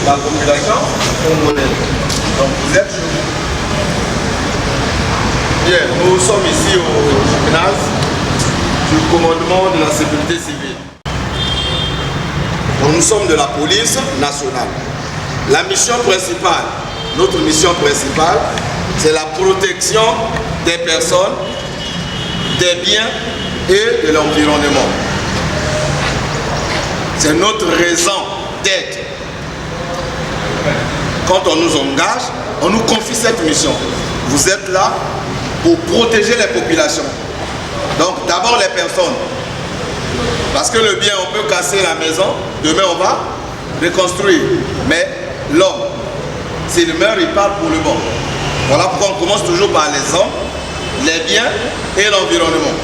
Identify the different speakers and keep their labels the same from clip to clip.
Speaker 1: la population congolaise. Donc vous êtes chez vous. Bien, nous sommes ici au gymnase du commandement de la sécurité civile. Donc nous sommes de la police nationale. La mission principale, notre mission principale, c'est la protection des personnes, des biens et de l'environnement. C'est notre raison d'être. Quand on nous engage, on nous confie cette mission. Vous êtes là pour protéger les populations. Donc d'abord les personnes. Parce que le bien, on peut casser la maison, demain on va reconstruire. Mais l'homme, s'il meurt, il part pour le bon. Voilà pourquoi on commence toujours par les hommes, les biens et l'environnement.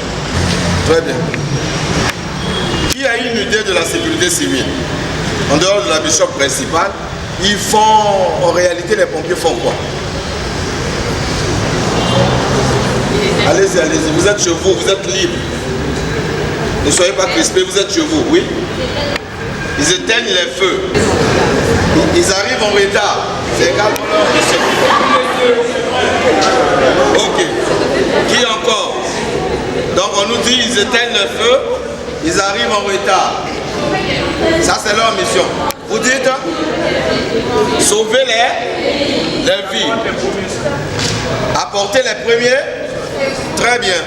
Speaker 1: Très bien. Qui a une idée de la sécurité civile? En dehors de la mission principale, ils font, en réalité, les pompiers font quoi? Allez-y, allez-y, vous êtes chez vous, vous êtes libre. Ne soyez pas crispés, vous êtes chez vous, oui? Ils éteignent les feux. Ils arrivent en retard. C'est également leur mission. Ok. Qui encore? Donc on nous dit ils éteignent le feu, ils arrivent en retard. Ça c'est leur mission. Vous dites sauver les vies. Apporter les premiers. Très bien.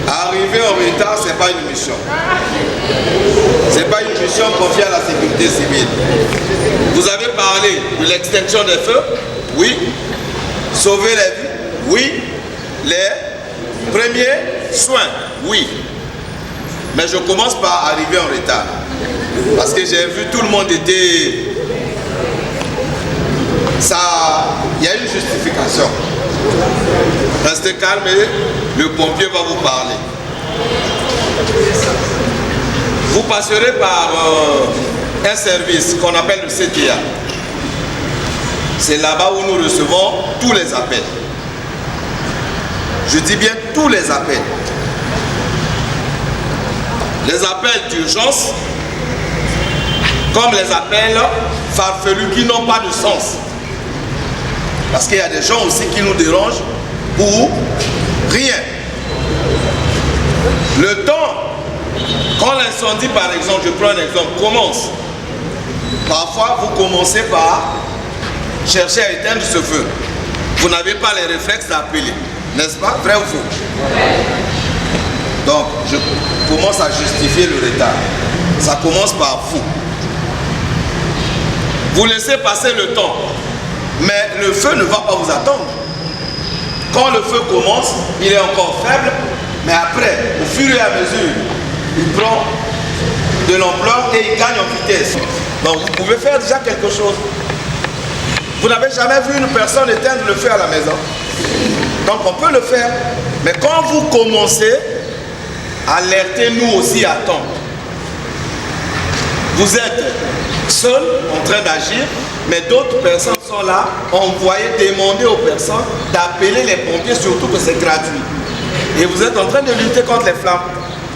Speaker 1: Arriver en retard, ce n'est pas une mission. Ce n'est pas une mission confiée à la sécurité civile. Vous avez parlé de l'extinction des feux? Oui. Sauver les vies? Oui. Les premiers soins? Oui. Mais je commence par arriver en retard. Parce que j'ai vu tout le monde était... Il y a une justification. Restez calme et le pompier va vous parler. Vous passerez par un service qu'on appelle le CTA. C'est là-bas où nous recevons tous les appels. Je dis bien tous les appels. Les appels d'urgence, comme les appels farfelus qui n'ont pas de sens. Parce qu'il y a des gens aussi qui nous dérangent pour rien. Le temps, quand l'incendie par exemple, je prends un exemple, commence. Parfois vous commencez par chercher à éteindre ce feu. Vous n'avez pas les réflexes d'appeler. N'est-ce pas? Vrai ou faux? Donc je commence à justifier le retard. Ça commence par vous. Vous laissez passer le temps. Mais le feu ne va pas vous attendre. Quand le feu commence, il est encore faible, mais après, au fur et à mesure, il prend de l'ampleur et il gagne en vitesse. Donc vous pouvez faire déjà quelque chose. Vous n'avez jamais vu une personne éteindre le feu à la maison. Donc on peut le faire. Mais quand vous commencez, alertez-nous aussi à temps. Vous êtes seul en train d'agir, mais d'autres personnes sont là, envoyées, demander aux personnes d'appeler les pompiers, surtout que c'est gratuit. Et vous êtes en train de lutter contre les flammes.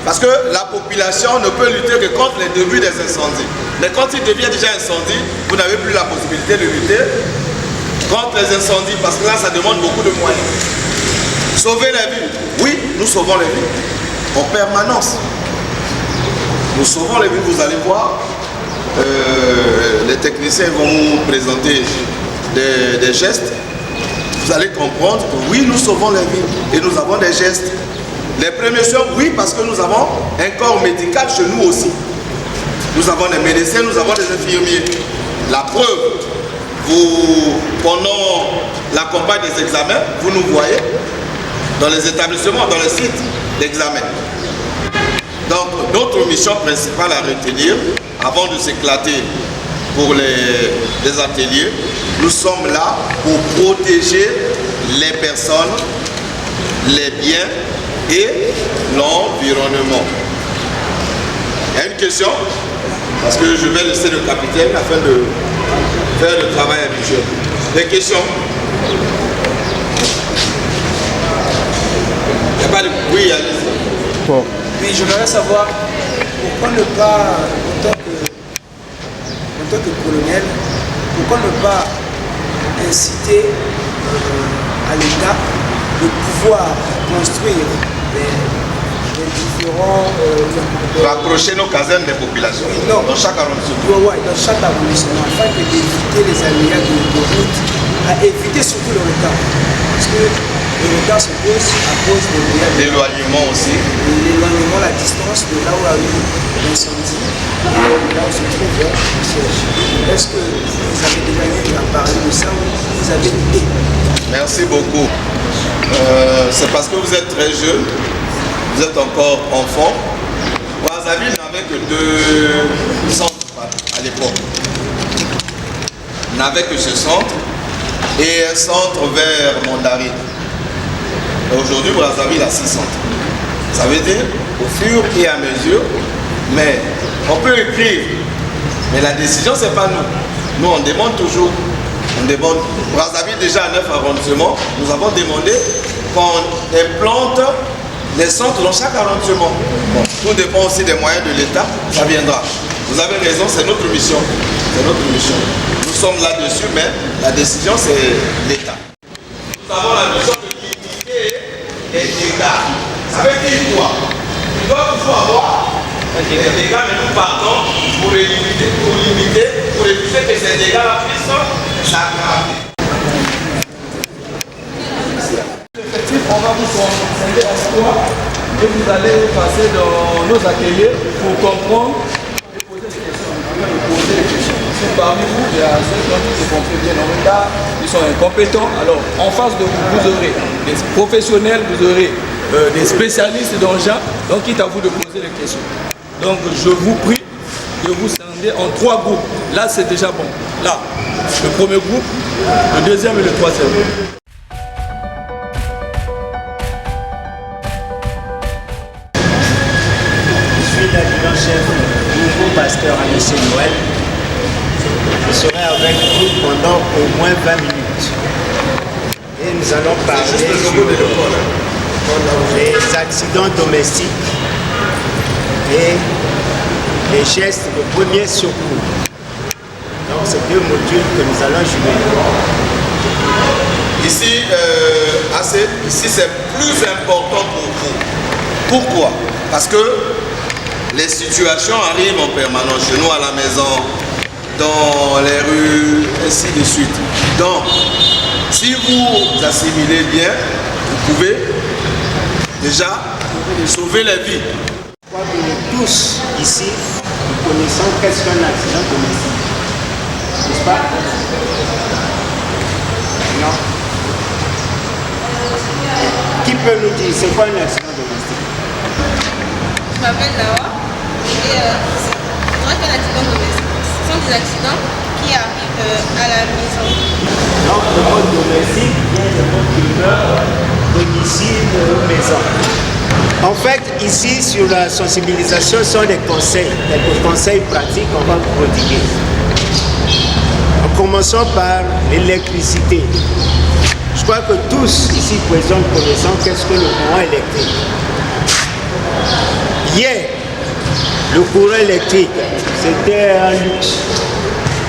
Speaker 1: Parce que la population ne peut lutter que contre les débuts des incendies. Mais quand il devient déjà incendie, vous n'avez plus la possibilité de lutter contre les incendies, parce que là, ça demande beaucoup de moyens. Sauver les vies. Oui, nous sauvons les vies. En permanence. Nous sauvons les vies, vous allez voir. Les techniciens vont vous présenter des gestes. Vous allez comprendre que oui, nous sauvons les vies et nous avons des gestes. Les premiers soins, oui, parce que nous avons un corps médical chez nous aussi. Nous avons des médecins, nous avons des infirmiers. La preuve, pendant la campagne des examens, vous nous voyez dans les établissements, dans les sites d'examen. Donc, notre mission principale à retenir, avant de s'éclater pour les ateliers, nous sommes là pour protéger les personnes, les biens et l'environnement. Il y a une question? Parce que je vais laisser le capitaine afin de faire le travail habituel. Des questions? Il n'y a pas de... Oui, allez-y.
Speaker 2: Bon.
Speaker 3: Oui, je voudrais savoir pourquoi ne pas, en tant que
Speaker 2: tant que colonel, pourquoi ne pas inciter à l'État de pouvoir construire des différents...
Speaker 1: rapprocher nos casernes des populations dans chaque arrondissement.
Speaker 2: Oui, dans chaque arrondissement, afin d'éviter les aléas de route, à éviter surtout le retard. Parce que le retard se pose à cause de
Speaker 1: l'éloignement aussi.
Speaker 2: L'éloignement, la distance de là où a eu l'incendie et là où se trouve le siège. Est-ce que vous avez déjà eu à parler de ça ou vous avez une idée?
Speaker 1: Merci beaucoup. C'est parce que vous êtes très jeune, vous êtes encore enfant. Brazzaville n'avait que 2 centres à l'époque. N'avait que ce centre et un centre vers Mondarine. Aujourd'hui, Brazzaville a 6 centres. Ça veut dire, au fur et à mesure, mais on peut écrire, mais la décision, ce n'est pas nous. Nous, on demande toujours. On demande, Brazzaville déjà à 9 arrondissements, nous avons demandé qu'on implante les centres dans chaque arrondissement. Bon, tout dépend aussi des moyens de l'État, ça viendra. Vous avez raison, c'est notre mission. C'est notre mission. Nous sommes là-dessus, mais la décision, c'est l'État. Nous avons la mission de limiter les dégâts. Ça veut dire quoi? Il doit toujours avoir des dégâts, mais nous partons pour les limiter, pour éviter que ces dégâts-là puissent s'aggraver.
Speaker 3: On va vous conseiller à soi et vous allez passer dans nos ateliers pour comprendre et poser des questions. Parmi vous, il y a ceux qui ont été compris bien en retard, ils sont incompétents. Alors, en face de vous, vous aurez des professionnels, vous aurez des spécialistes dans le genre, donc il est à vous de poser des questions. Donc, je vous prie de vous scinder en 3 groupes. Là, c'est déjà bon. Là, le premier groupe, le deuxième et le troisième.
Speaker 4: L'adjudant-chef du nouveau pasteur à M. Noël. Je serai avec vous pendant au moins 20 minutes. Et nous allons parler sur les accidents domestiques et les gestes de premier secours. Donc c'est 2 modules que nous allons jouer.
Speaker 1: Ici, ici c'est plus important pour vous. Pourquoi? Parce que les situations arrivent en permanence chez nous à la maison, dans les rues, ainsi de suite. Donc, si vous assimilez bien, vous pouvez déjà sauver la vie.
Speaker 4: Je crois que nous tous ici, nous connaissons qu'est-ce qu'un accident domestique. N'est-ce pas? Non. Qui peut nous dire c'est quoi un accident domestique?
Speaker 5: Je m'appelle Lawa et c'est vrai qu'un accident domestique, ce sont des accidents qui arrivent à la maison.
Speaker 4: Donc le mot domestique vient du mot demeure, domicile, maison. En fait, ici sur la sensibilisation, ce sont des conseils, quelques conseils pratiques qu'on va vous prodiguer. En commençant par l'électricité. Je crois que tous ici présents connaissons qu'est-ce que le courant électrique. Hier, le courant électrique, c'était un luxe.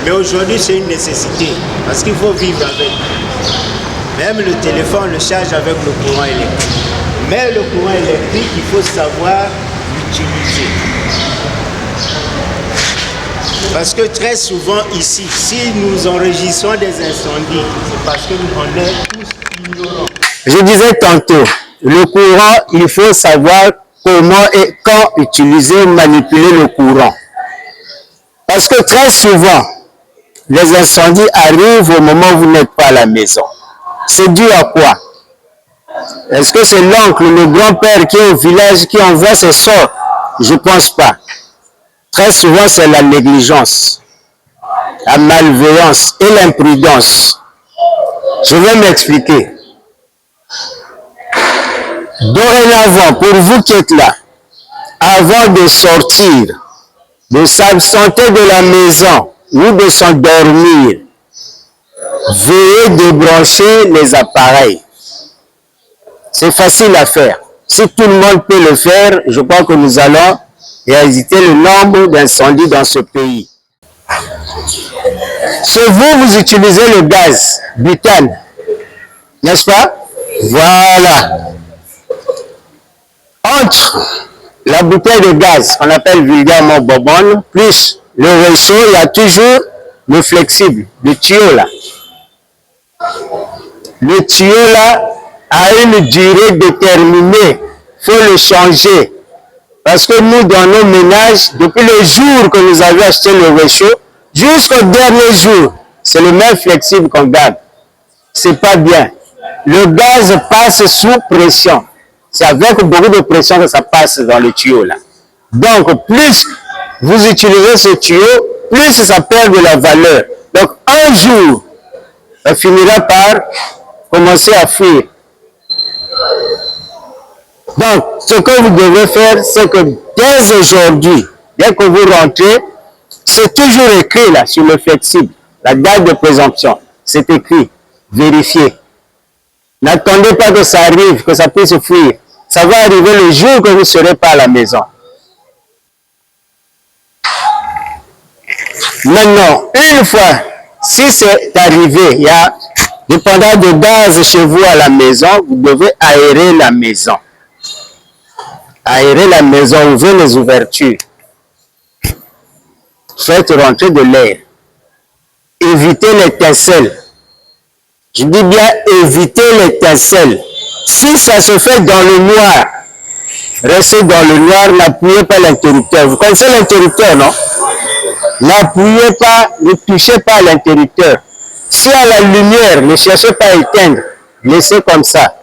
Speaker 4: Mais aujourd'hui, c'est une nécessité. Parce qu'il faut vivre avec. Même le téléphone, on le charge avec le courant électrique. Mais le courant électrique, il faut savoir l'utiliser. Parce que très souvent ici, si nous enregistrons des incendies, c'est parce qu'on est tous ignorants.
Speaker 6: Je disais tantôt, le courant, il faut savoir comment et quand utiliser, manipuler le courant. Parce que très souvent, les incendies arrivent au moment où vous n'êtes pas à la maison. C'est dû à quoi? Est-ce que c'est l'oncle, le grand-père qui est au village qui envoie ses sorts? Je ne pense pas. Très souvent, c'est la négligence, la malveillance et l'imprudence. Je vais m'expliquer. Dorénavant, pour vous qui êtes là, avant de sortir, de s'absenter de la maison ou de s'endormir, veuillez débrancher les appareils. C'est facile à faire. Si tout le monde peut le faire, je crois que nous allons éviter le nombre d'incendies dans ce pays. Chez vous, vous utilisez le gaz, butane, n'est-ce pas? Voilà. Entre la bouteille de gaz, qu'on appelle vulgairement bonbonne, plus le réchaud, il y a toujours le flexible, le tuyau là. Le tuyau là a une durée déterminée, il faut le changer. Parce que nous, dans nos ménages, depuis le jour que nous avons acheté le réchaud, jusqu'au dernier jour, c'est le même flexible qu'on garde. C'est pas bien. Le gaz passe sous pression. C'est avec beaucoup de pression que ça passe dans le tuyau là. Donc, plus vous utilisez ce tuyau, plus ça perd de la valeur. Donc, un jour, ça finira par commencer à fuir. Donc, ce que vous devez faire, c'est que dès aujourd'hui, dès que vous rentrez, c'est toujours écrit là sur le flexible, la date de présomption. C'est écrit, vérifiez. N'attendez pas que ça arrive, que ça puisse fuir. Ça va arriver le jour que vous ne serez pas à la maison. Maintenant, une fois, si c'est arrivé, il y a dépendant de gaz chez vous à la maison, vous devez aérer la maison. Aérer la maison, ouvrez les ouvertures. Faites rentrer de l'air. Évitez l'étincelle. Je dis bien éviter l'étincelle. Si ça se fait dans le noir, restez dans le noir, n'appuyez pas l'interrupteur. Vous connaissez l'interrupteur, non? N'appuyez pas, ne touchez pas à l'interrupteur. Si à la lumière, ne cherchez pas à éteindre, laissez comme ça.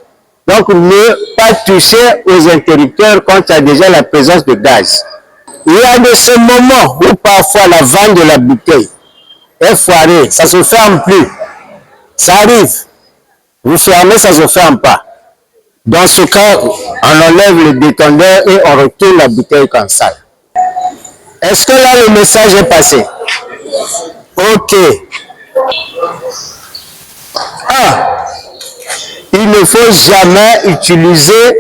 Speaker 6: Donc, ne pas toucher aux interrupteurs quand il y a déjà la présence de gaz. Il y a de ce moment où parfois la vanne de la bouteille est foirée, ça ne se ferme plus. Ça arrive. Vous fermez, ça ne se ferme pas. Dans ce cas, on enlève le détendeur et on retourne la bouteille comme ça. Est-ce que là, le message est passé? Ok. Il ne faut jamais utiliser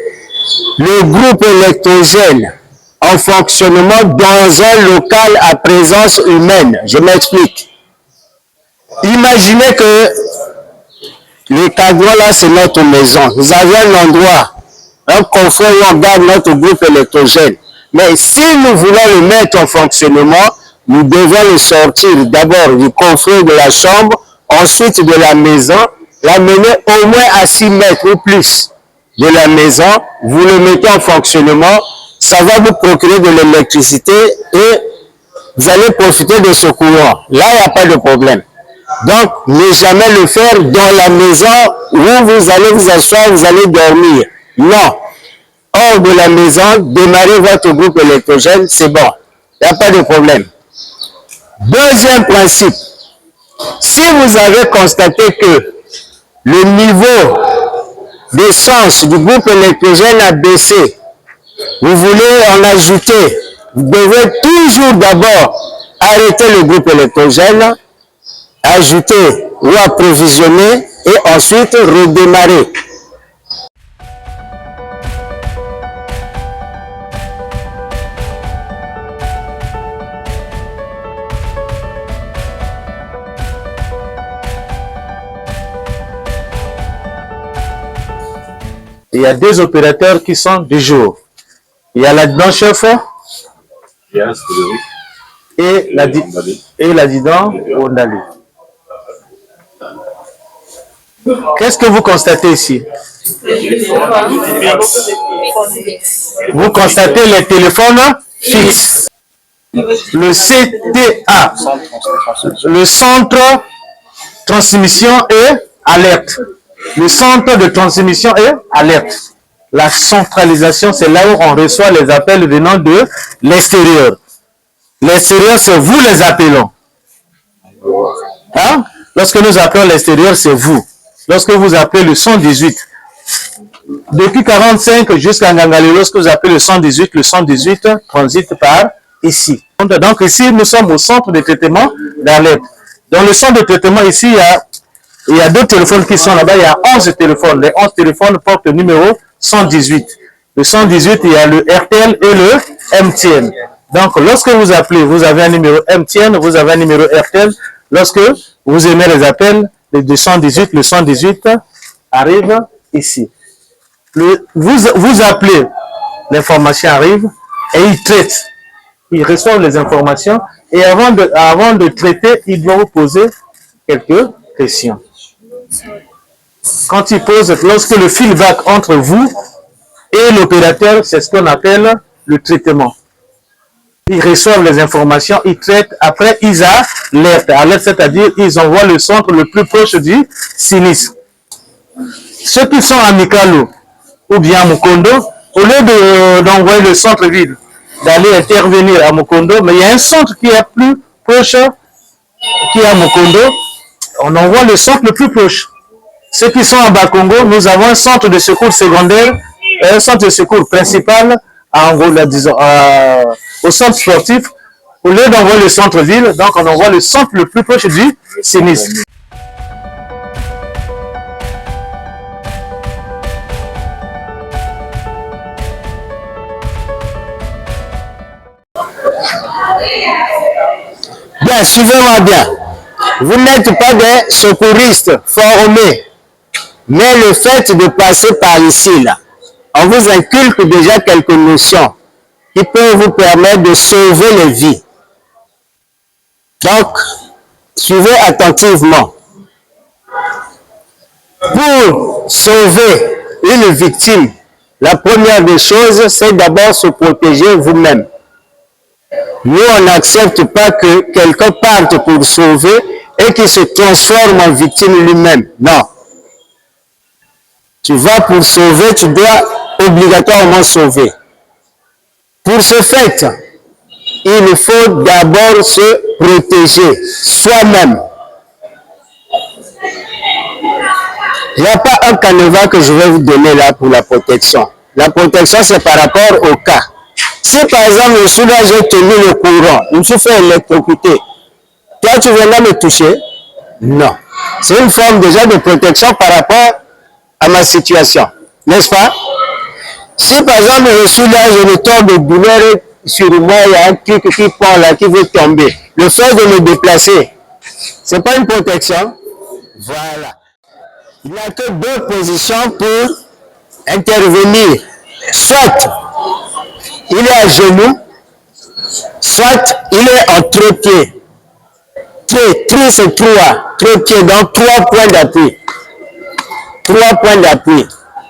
Speaker 6: le groupe électrogène en fonctionnement dans un local à présence humaine. Je m'explique. Imaginez que le cadre là, c'est notre maison. Nous avons un endroit, un confort où on garde notre groupe électrogène. Mais si nous voulons le mettre en fonctionnement, nous devons le sortir d'abord du confort de la chambre, ensuite de la maison, l'amener au moins à 6 mètres ou plus de la maison, vous le mettez en fonctionnement, ça va vous procurer de l'électricité et vous allez profiter de ce courant. Là, il n'y a pas de problème. Donc, ne jamais le faire dans la maison où vous allez vous asseoir, vous allez dormir. Non. Hors de la maison, démarrez votre groupe électrogène, c'est bon. Il n'y a pas de problème. Deuxième principe. Si vous avez constaté que le niveau d'essence du groupe électrogène a baissé, vous voulez en ajouter, vous devez toujours d'abord arrêter le groupe électrogène, ajouter ou approvisionner et ensuite redémarrer.
Speaker 7: Il y a deux opérateurs qui sont du jour. Il y a l'adjudant-chef et l'adjudant Ondali. Qu'est-ce que vous constatez ici? Vous constatez les téléphones fixes. Le CTA, le centre transmission et alerte. Le centre de transmission et alerte. La centralisation, c'est là où on reçoit les appels venant de l'extérieur. L'extérieur, c'est vous les appelons. Hein? Lorsque nous appelons l'extérieur, c'est vous. Lorsque vous appelez le 118, depuis 45 jusqu'à Ngangali, lorsque vous appelez le 118 transite par ici. Donc ici, nous sommes au centre de traitement d'alerte. Dans le centre de traitement, ici, il y a deux téléphones qui sont là-bas. Il y a 11 téléphones. Les 11 téléphones portent le numéro 118. Le 118, il y a le RTL et le MTN. Donc, lorsque vous appelez, vous avez un numéro MTN, vous avez un numéro RTL. Lorsque vous aimez les appels, le 218, le 118 arrive ici. Vous appelez, l'information arrive et il traite. Il reçoit les informations et avant de traiter, il doit vous poser quelques questions. Quand il pose, lorsque le feedback entre vous et l'opérateur, c'est ce qu'on appelle le traitement. Ils reçoivent les informations, ils traitent, après ils alertent. Alerte, c'est-à-dire ils envoient le centre le plus proche du sinistre. Ceux qui sont à Mikalo ou bien à Mukondo, au lieu d'envoyer le centre vide, d'aller intervenir à Mukondo, mais il y a un centre qui est plus proche, qui est à Mukondo, on envoie le centre le plus proche. Ceux qui sont à Bakongo, nous avons un centre de secours secondaire et un centre de secours principal à Angola, disons, au centre sportif. Au lieu d'envoyer le centre-ville, donc on envoie le centre le plus proche du sinistre.
Speaker 6: Bien, suivez-moi bien. Vous n'êtes pas des secouristes formés, mais le fait de passer par ici, là, on vous inculque déjà quelques notions qui peuvent vous permettre de sauver les vies. Donc, suivez attentivement. Pour sauver une victime, la première des choses, c'est d'abord se protéger vous-même. Nous, on n'accepte pas que quelqu'un parte pour sauver et qu'il se transforme en victime lui-même. Non. Tu vas pour sauver, tu dois obligatoirement sauver. Pour ce fait, il faut d'abord se protéger soi-même. Il n'y a pas un canevas que je vais vous donner là pour la protection. La protection, c'est par rapport au cas. Si par exemple, je suis là, j'ai tenu le courant, je me suis fait électrocuter, toi, tu viendras me toucher? Non. C'est une forme déjà de protection par rapport à ma situation, n'est-ce pas? Si par exemple, je suis là, je me tombe de douleur sur moi, il y a un truc qui prend là, qui veut tomber. Le fait de me déplacer, c'est pas une protection? Voilà. Il n'y a que deux positions pour intervenir. Soit il est à genoux, soit il est en trépied. Tri, c'est trois. Trépied, donc 3 points d'appui. 3 points d'appui.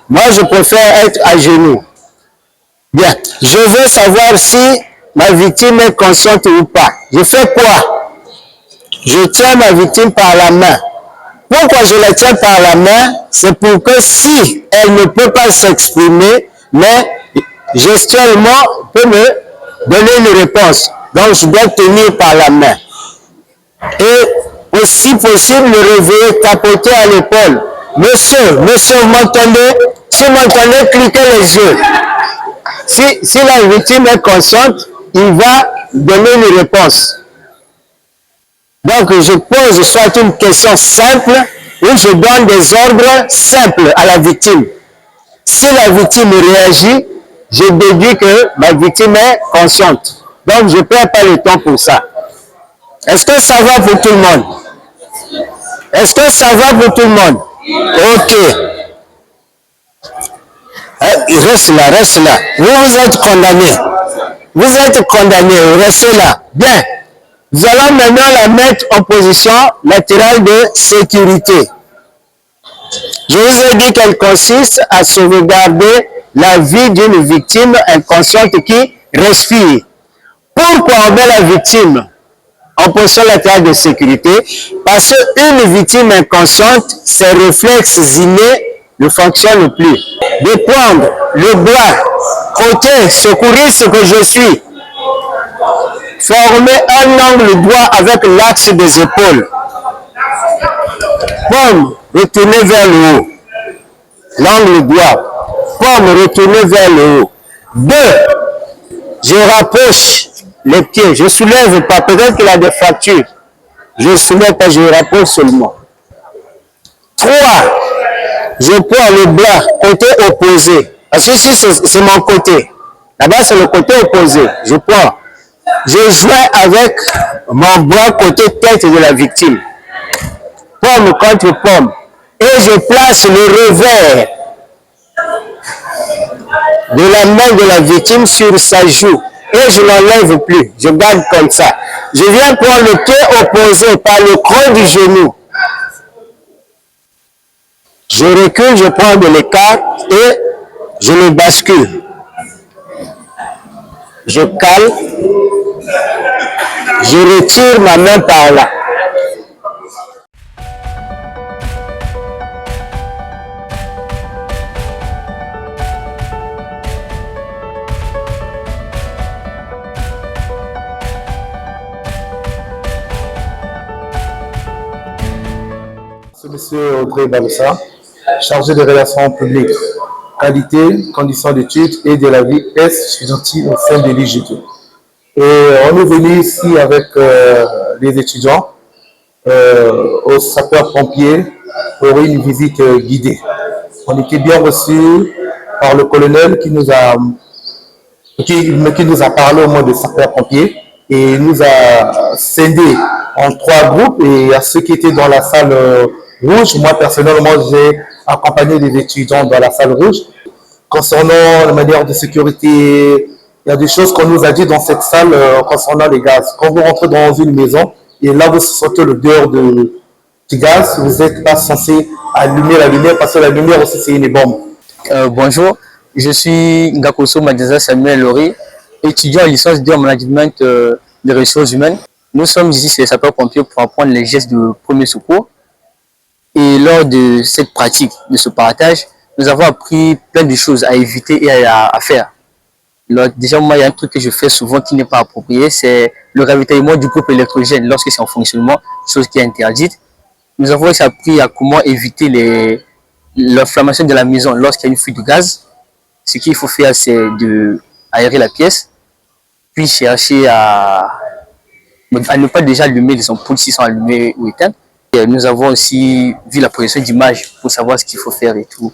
Speaker 6: Moi, je préfère être à genoux. Bien. Je veux savoir si ma victime est consciente ou pas. Je fais quoi? Je tiens ma victime par la main. Pourquoi je la tiens par la main? C'est pour que si elle ne peut pas s'exprimer, mais gestuellement peut me donner une réponse. Donc, je dois tenir par la main. Et aussi possible, le réveiller, tapoter à l'épaule. Monsieur, vous m'entendez? Si vous m'entendez, cliquez les yeux. Si la victime est consciente, il va donner une réponse. Donc, je pose soit une question simple ou je donne des ordres simples à la victime. Si la victime réagit, je déduis que ma victime est consciente. Donc, je ne perds pas le temps pour ça. Est-ce que ça va pour tout le monde? Est-ce que ça va pour tout le monde? Ok. Reste là. Vous êtes condamné. Vous êtes condamné, restez là. Bien. Nous allons maintenant la mettre en position latérale de sécurité. Je vous ai dit qu'elle consiste à sauvegarder la vie d'une victime inconsciente qui respire. Pourquoi on met la victime en position latérale de sécurité? Parce qu'une victime inconsciente, ses réflexes innés ne fonctionnent plus. De prendre le bras, côté secouriste que je suis, former un angle droit avec l'axe des épaules. Pomme, retourner vers le haut. L'angle droit. Pomme, retourner vers le haut. 2. Je rapproche les pieds. Je ne soulève pas. Peut-être qu'il a des fractures. Je ne soulève pas, je rapproche seulement. 3. Je prends le bras, côté opposé. Parce que ici, c'est mon côté. Là-bas, c'est le côté opposé. Je prends Je jouais avec mon bras côté tête de la victime. Pomme contre pomme. Et je place le revers de la main de la victime sur sa joue. Et je n'enlève plus. Je garde comme ça. Je viens prendre le pied opposé par le creux du genou. Je recule, je prends de l'écart et je le bascule. Je cale. Je retire ma main par là.
Speaker 7: C'est monsieur Audrey Balassa, chargé des relations publiques, qualité, conditions d'études et de la vie estudiantine au sein de l'IGT. Et on est venu ici avec les étudiants aux sapeurs-pompiers pour une visite guidée. On était bien reçus par le colonel qui nous a parlé au moins des sapeurs-pompiers et nous a scindé en 3 groupes. Et à ceux qui étaient dans la salle rouge, moi personnellement j'ai accompagné des étudiants dans la salle rouge. Concernant la manière de sécurité, il y a des choses qu'on nous a dit dans cette salle concernant les gaz. Quand vous rentrez dans une maison et là vous sentez l'odeur du gaz, vous n'êtes pas censé allumer la lumière parce que la lumière aussi c'est une bombe.
Speaker 8: Bonjour, je suis Ngakoso Madiza Samuel Lori, étudiant en licence 2 en management des ressources humaines. Nous sommes ici chez les sapeurs-pompiers pour apprendre les gestes de premier secours. Et lors de cette pratique, de ce partage, nous avons appris plein de choses à éviter et à faire. Déjà, moi, il y a un truc que je fais souvent qui n'est pas approprié, c'est le ravitaillement du groupe électrogène lorsque c'est en fonctionnement, chose qui est interdite. Nous avons aussi appris à comment éviter l'inflammation de la maison lorsqu'il y a une fuite de gaz. Ce qu'il faut faire, c'est d'aérer la pièce, puis chercher à ne pas déjà allumer les ampoules s'ils sont allumées ou éteintes. Et nous avons aussi vu la projection d'images pour savoir ce qu'il faut faire et tout.